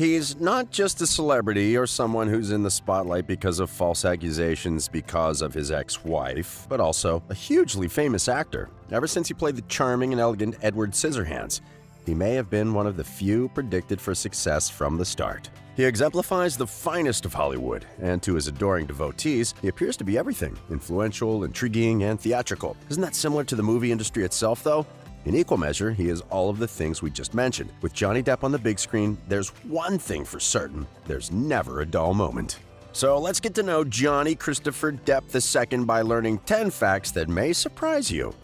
He's not just a celebrity or someone who's in the spotlight because of false accusations because of his ex-wife, but also a hugely famous actor. Ever since he played the charming and elegant Edward Scissorhands, he may have been one of the few predicted for success from the start. He exemplifies the finest of Hollywood, and to his adoring devotees, he appears to be everything: influential, intriguing, and theatrical. Isn't that similar to the movie industry itself, though? In equal measure, he is all of the things we just mentioned. With Johnny Depp on the big screen, there's one thing for certain: there's never a dull moment. So let's get to know Johnny Christopher Depp II by learning 10 facts that may surprise you.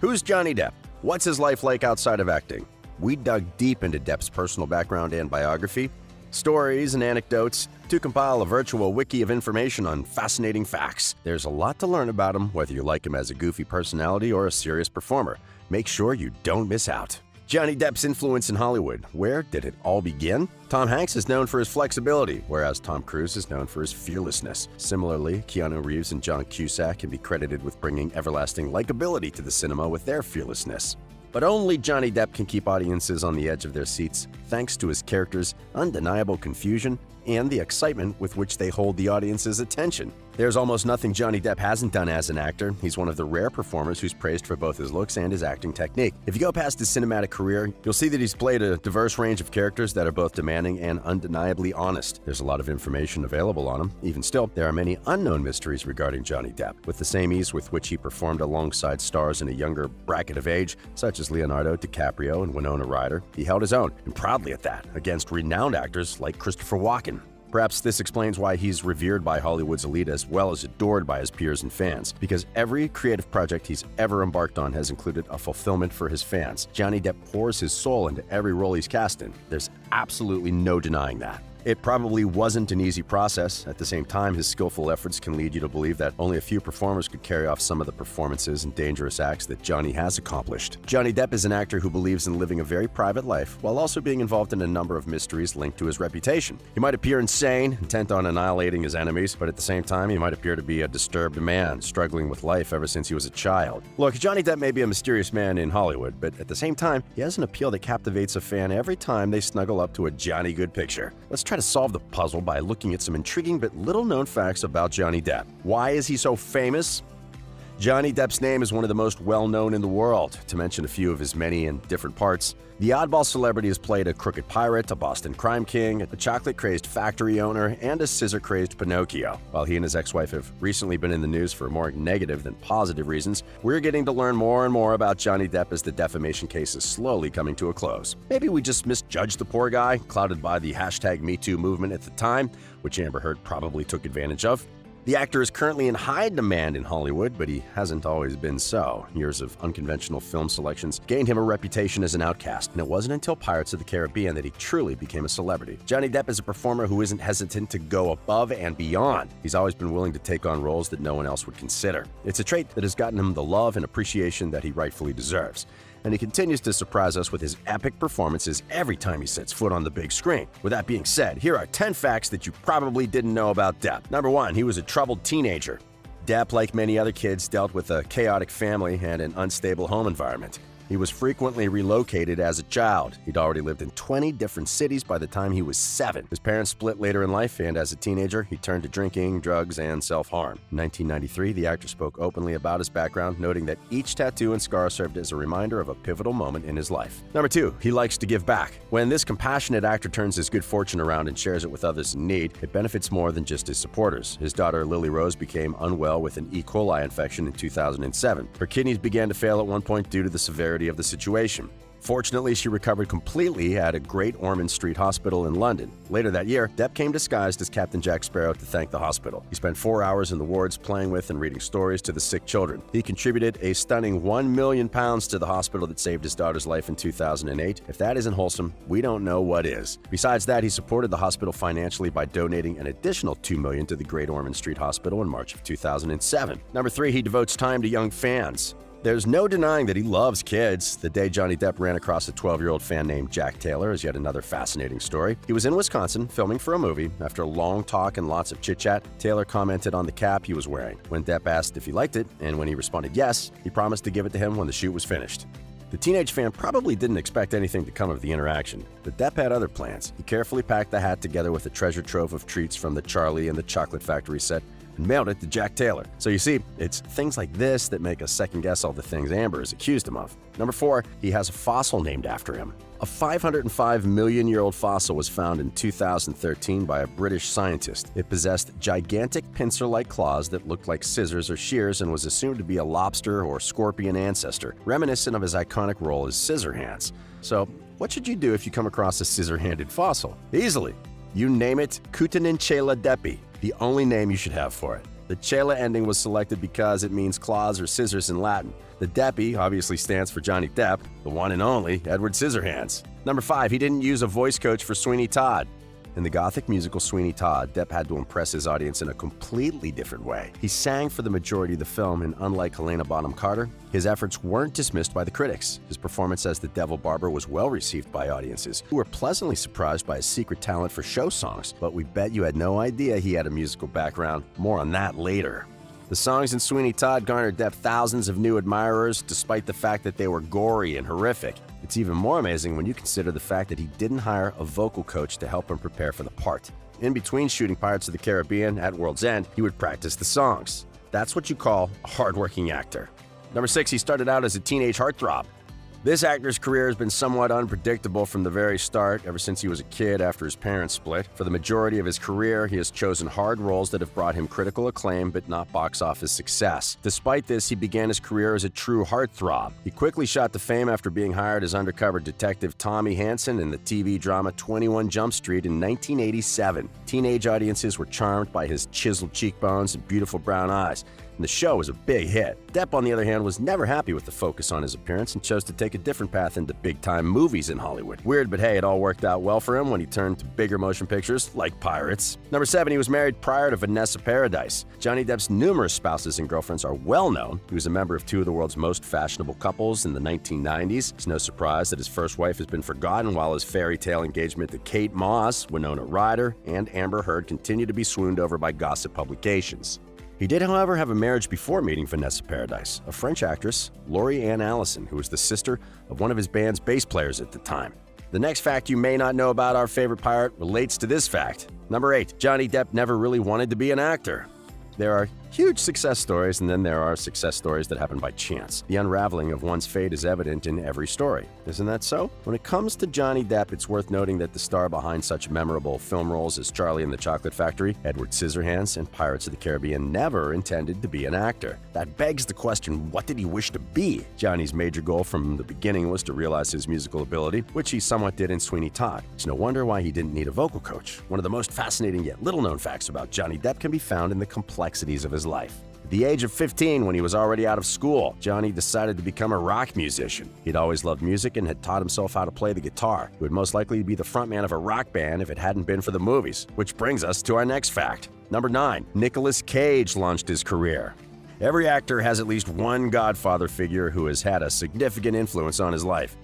Who's Johnny Depp? What's his life like outside of acting? We dug deep into Depp's personal background and biography, stories and anecdotes, to compile a virtual wiki of information on fascinating facts. There's a lot to learn about him, whether you like him as a goofy personality or a serious performer. Make sure you don't miss out. Johnny Depp's influence in Hollywood. Where did it all begin? Tom Hanks is known for his flexibility, whereas Tom Cruise is known for his fearlessness. Similarly, Keanu Reeves and John Cusack can be credited with bringing everlasting likability to the cinema with their fearlessness. But only Johnny Depp can keep audiences on the edge of their seats, thanks to his character's undeniable confusion and the excitement with which they hold the audience's attention. There's almost nothing Johnny Depp hasn't done as an actor. He's one of the rare performers who's praised for both his looks and his acting technique. If you go past his cinematic career, you'll see that he's played a diverse range of characters that are both demanding and undeniably honest. There's a lot of information available on him. Even still, there are many unknown mysteries regarding Johnny Depp. With the same ease with which he performed alongside stars in a younger bracket of age, such as Leonardo DiCaprio and Winona Ryder, he held his own, and proudly at that, against renowned actors like Christopher Walken. Perhaps this explains why he's revered by Hollywood's elite as well as adored by his peers and fans, because every creative project he's ever embarked on has included a fulfillment for his fans. Johnny Depp pours his soul into every role he's cast in. There's absolutely no denying that. It probably wasn't an easy process. At the same time, his skillful efforts can lead you to believe that only a few performers could carry off some of the performances and dangerous acts that Johnny has accomplished. Johnny Depp is an actor who believes in living a very private life while also being involved in a number of mysteries linked to his reputation. He might appear insane, intent on annihilating his enemies, but at the same time, he might appear to be a disturbed man, struggling with life ever since he was a child. Look, Johnny Depp may be a mysterious man in Hollywood, but at the same time, he has an appeal that captivates a fan every time they snuggle up to a Johnny Good picture. Let's try to solve the puzzle by looking at some intriguing but little-known facts about Johnny Depp. Why is he so famous? Johnny Depp's name is one of the most well-known in the world, to mention a few of his many and different parts. The oddball celebrity has played a crooked pirate, a Boston crime king, a chocolate-crazed factory owner, and a scissor-crazed Pinocchio. While he and his ex-wife have recently been in the news for more negative than positive reasons, we're getting to learn more and more about Johnny Depp as the defamation case is slowly coming to a close. Maybe we just misjudged the poor guy, clouded by the #MeToo movement at the time, which Amber Heard probably took advantage of. The actor is currently in high demand in Hollywood, but he hasn't always been so. Years of unconventional film selections gained him a reputation as an outcast, and it wasn't until Pirates of the Caribbean that he truly became a celebrity. Johnny Depp is a performer who isn't hesitant to go above and beyond. He's always been willing to take on roles that no one else would consider. It's a trait that has gotten him the love and appreciation that he rightfully deserves. And he continues to surprise us with his epic performances every time he sets foot on the big screen. With that being said, here are 10 facts that you probably didn't know about Depp. Number 1, he was a troubled teenager. Depp, like many other kids, dealt with a chaotic family and an unstable home environment. He was frequently relocated as a child. He'd already lived in 20 different cities by the time he was 7. His parents split later in life, and as a teenager, he turned to drinking, drugs, and self-harm. In 1993, the actor spoke openly about his background, noting that each tattoo and scar served as a reminder of a pivotal moment in his life. Number 2, he likes to give back. When this compassionate actor turns his good fortune around and shares it with others in need, it benefits more than just his supporters. His daughter, Lily Rose, became unwell with an E. coli infection in 2007. Her kidneys began to fail at one point due to the severity of the situation. Fortunately, she recovered completely at a Great Ormond Street hospital in London. Later that year, Depp came disguised as Captain Jack Sparrow to thank the hospital. He spent 4 hours in the wards playing with and reading stories to the sick children. He contributed a stunning £1 million to the hospital that saved his daughter's life in 2008. If that isn't wholesome, we don't know what is. Besides that, he supported the hospital financially by donating an additional $2 million to the Great Ormond Street Hospital in March of 2007. Number 3, he devotes time to young fans. There's no denying that he loves kids. The day Johnny Depp ran across a 12-year-old fan named Jack Taylor is yet another fascinating story. He was in Wisconsin filming for a movie. After a long talk and lots of chit-chat, Taylor commented on the cap he was wearing. When Depp asked if he liked it, and when he responded yes, he promised to give it to him when the shoot was finished. The teenage fan probably didn't expect anything to come of the interaction, but Depp had other plans. He carefully packed the hat together with a treasure trove of treats from the Charlie and the Chocolate Factory set and mailed it to Jack Taylor. So you see, it's things like this that make us second-guess all the things Amber has accused him of. Number 4, he has a fossil named after him. A 505 million-year-old fossil was found in 2013 by a British scientist. It possessed gigantic pincer-like claws that looked like scissors or shears and was assumed to be a lobster or scorpion ancestor, reminiscent of his iconic role as Scissorhands. So, what should you do if you come across a scissor-handed fossil? Easily. You name it Cutanincella Deppi, the only name you should have for it. The Cella ending was selected because it means claws or scissors in Latin. The Deppi obviously stands for Johnny Depp, the one and only Edward Scissorhands. Number 5, he didn't use a voice coach for Sweeney Todd. In the gothic musical Sweeney Todd, Depp had to impress his audience in a completely different way. He sang for the majority of the film, and unlike Helena Bonham Carter, his efforts weren't dismissed by the critics. His performance as the Devil Barber was well received by audiences, who were pleasantly surprised by his secret talent for show songs. But we bet you had no idea he had a musical background. More on that later. The songs in Sweeney Todd garnered Depp thousands of new admirers, despite the fact that they were gory and horrific. It's even more amazing when you consider the fact that he didn't hire a vocal coach to help him prepare for the part. In between shooting Pirates of the Caribbean at World's End, he would practice the songs. That's what you call a hardworking actor. Number 6, he started out as a teenage heartthrob. This actor's career has been somewhat unpredictable from the very start, ever since he was a kid after his parents split. For the majority of his career, he has chosen hard roles that have brought him critical acclaim but not box office success. Despite this, he began his career as a true heartthrob. He quickly shot to fame after being hired as undercover detective Tommy Hansen in the TV drama 21 Jump Street in 1987. Teenage audiences were charmed by his chiseled cheekbones and beautiful brown eyes, and the show was a big hit. Depp, on the other hand, was never happy with the focus on his appearance and chose to take a different path into big-time movies in Hollywood. Weird, but hey, it all worked out well for him when he turned to bigger motion pictures like Pirates. Number 7, he was married prior to Vanessa Paradise. Johnny Depp's numerous spouses and girlfriends are well known. He was a member of 2 of the world's most fashionable couples in the 1990s. It's no surprise that his first wife has been forgotten, while his fairy tale engagement to Kate Moss, Winona Ryder, and Amber Heard continue to be swooned over by gossip publications. He did, however, have a marriage before meeting Vanessa Paradise, a French actress, Laurie Ann Allison, who was the sister of one of his band's bass players at the time. The next fact you may not know about our favorite pirate relates to this fact. Number 8, Johnny Depp never really wanted to be an actor. There are huge success stories, and then there are success stories that happen by chance. The unraveling of one's fate is evident in every story. Isn't that so? When it comes to Johnny Depp, it's worth noting that the star behind such memorable film roles as Charlie and the Chocolate Factory, Edward Scissorhands, and Pirates of the Caribbean never intended to be an actor. That begs the question, what did he wish to be? Johnny's major goal from the beginning was to realize his musical ability, which he somewhat did in Sweeney Todd. It's no wonder why he didn't need a vocal coach. One of the most fascinating yet little-known facts about Johnny Depp can be found in the complexities of his life. At the age of 15, when he was already out of school, Johnny decided to become a rock musician. He'd always loved music and had taught himself how to play the guitar. He would most likely be the frontman of a rock band if it hadn't been for the movies. Which brings us to our next fact. Number 9, Nicolas Cage launched his career. Every actor has at least one godfather figure who has had a significant influence on his life.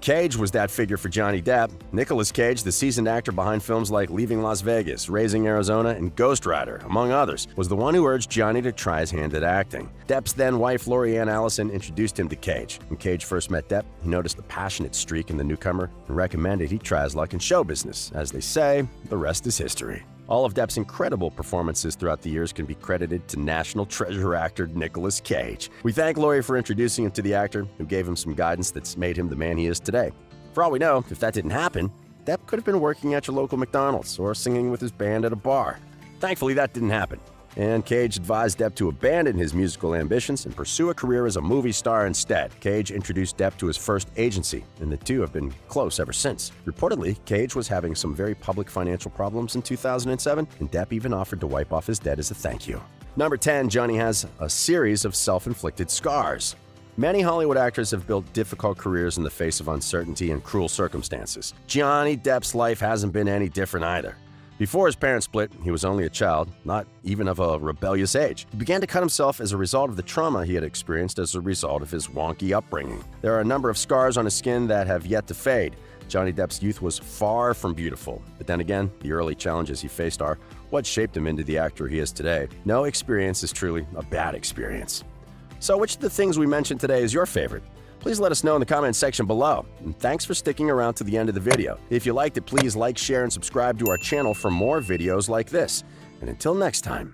Cage was that figure for Johnny Depp. Nicolas Cage, the seasoned actor behind films like Leaving Las Vegas, Raising Arizona, and Ghost Rider, among others, was the one who urged Johnny to try his hand at acting. Depp's then-wife, Laurie Ann Allison, introduced him to Cage. When Cage first met Depp, he noticed the passionate streak in the newcomer and recommended he try his luck in show business. As they say, the rest is history. All of Depp's incredible performances throughout the years can be credited to national treasure actor Nicolas Cage. We thank Laurie for introducing him to the actor, who gave him some guidance that's made him the man he is today. For all we know, if that didn't happen, Depp could have been working at your local McDonald's or singing with his band at a bar. Thankfully, that didn't happen. And Cage advised Depp to abandon his musical ambitions and pursue a career as a movie star instead. Cage introduced Depp to his first agency, and the two have been close ever since. Reportedly, Cage was having some very public financial problems in 2007, and Depp even offered to wipe off his debt as a thank you. Number 10, Johnny has a series of self-inflicted scars. Many Hollywood actors have built difficult careers in the face of uncertainty and cruel circumstances. Johnny Depp's life hasn't been any different either. Before his parents split, he was only a child, not even of a rebellious age. He began to cut himself as a result of the trauma he had experienced as a result of his wonky upbringing. There are a number of scars on his skin that have yet to fade. Johnny Depp's youth was far from beautiful, but then again, the early challenges he faced are what shaped him into the actor he is today. No experience is truly a bad experience. So which of the things we mentioned today is your favorite? Please let us know in the comments section below. And thanks for sticking around to the end of the video. If you liked it, please like, share, and subscribe to our channel for more videos like this. And until next time.